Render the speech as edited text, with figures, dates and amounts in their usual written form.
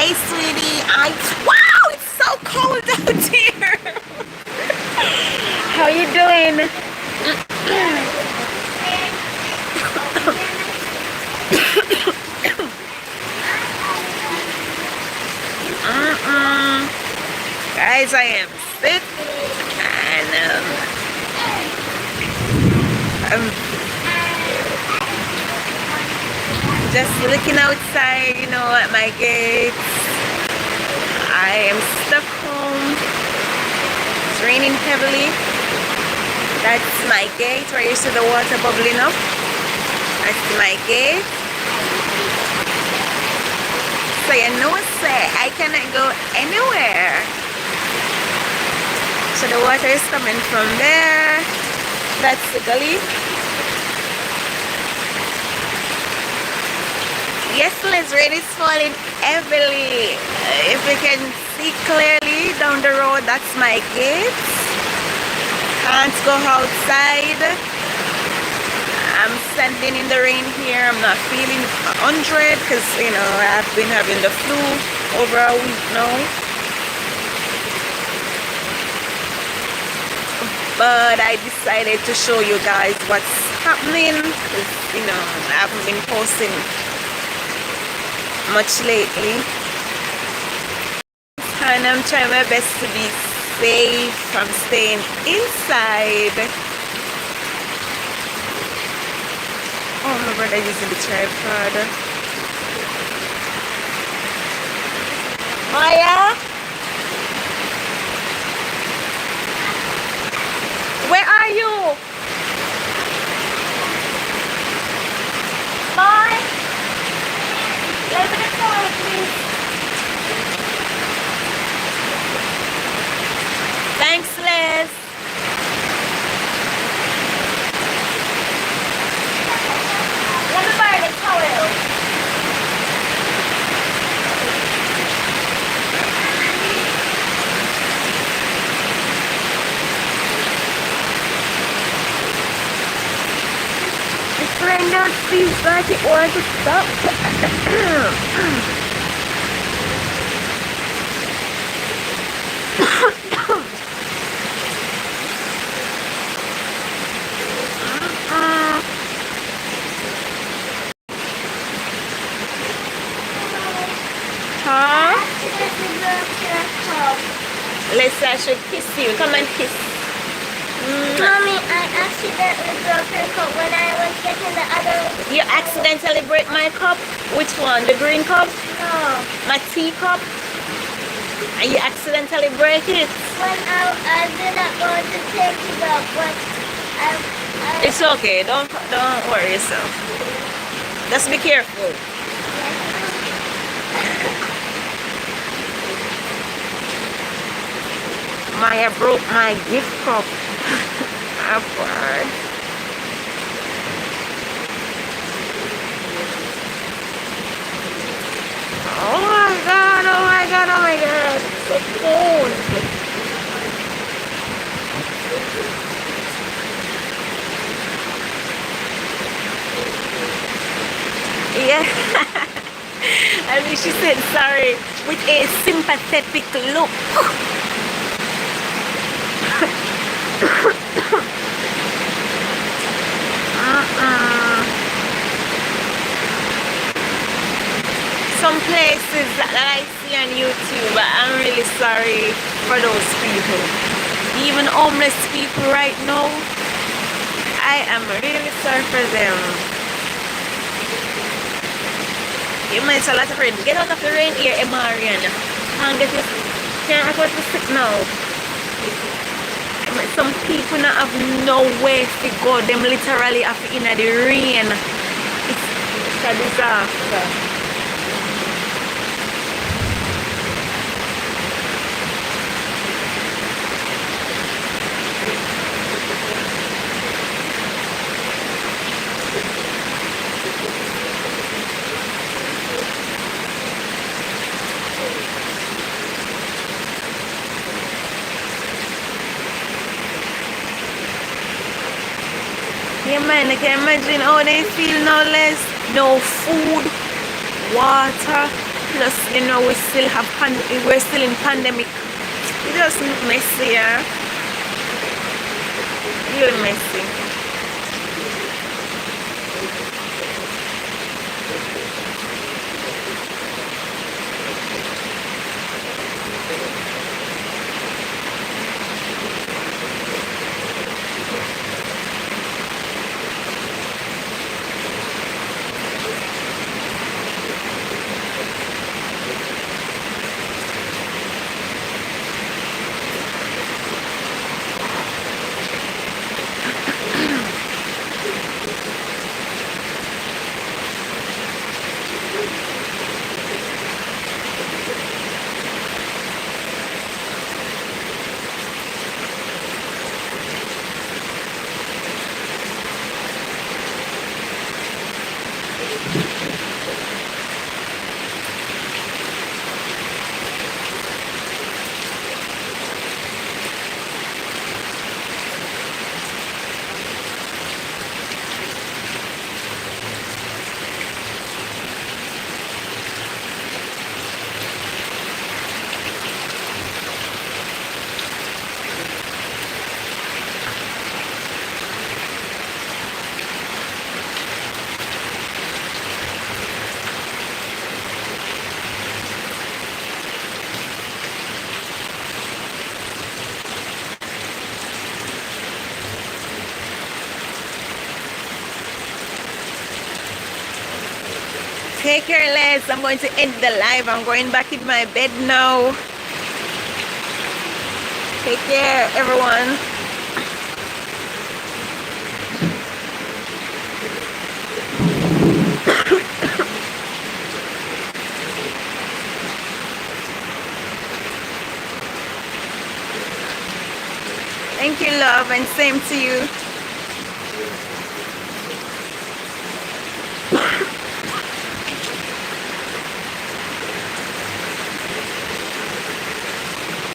Hey, sweetie. Wow, it's so cold out here. How you doing? Guys, I am sick and I'm just looking outside, at my gates. I am stuck home. It's raining heavily. That's my gate where you see the water bubbling up. That's my gate. So I cannot go anywhere. So the water is coming from there. That's the gully. Yes, Liz, rain is falling heavily. If you can see clearly down the road, that's my gate. Can't go outside. I'm standing in the rain here. I'm not feeling 100 because, I've been having the flu over a week now. But I decided to show you guys what's happening because, I haven't been posting much lately. And I'm trying my best to be safe from staying inside. Oh, my brother using the tripod. Maya? Where are you? Bye. Let me the phone, please. Thanks, Liz. Let me buy the towel. The rain don't feels like it wants to stop. Huh? Let's I should kiss you. Come and kiss. Mommy, I accidentally broke her cup when I was getting the other. You accidentally break my cup? Which one? The green cup? No. My tea cup? And you accidentally break it? When I didn't want to take it up, but It's okay. Don't worry yourself. Just be careful. Maya broke my gift cup. Apart. Oh my god, oh my god, oh my god. So cold. Yeah. I mean, she said sorry with a sympathetic look. Some places that I see on YouTube, I'm really sorry for those people. Even homeless people right now, I am really sorry for them. You might say a lot of rain. Get out of the rain here, Marian. Can't afford to sit now. Some people not have no way to go. Them literally have in the rain. It's a disaster. Yeah, man, I can imagine how they feel now. Less no food, water, Plus, you know, we're still in pandemic. It's just messy, yeah. Really messy. Take care, Les. I'm going to end the live. I'm going back in my bed now. Take care, everyone. Thank you, love, and same to you.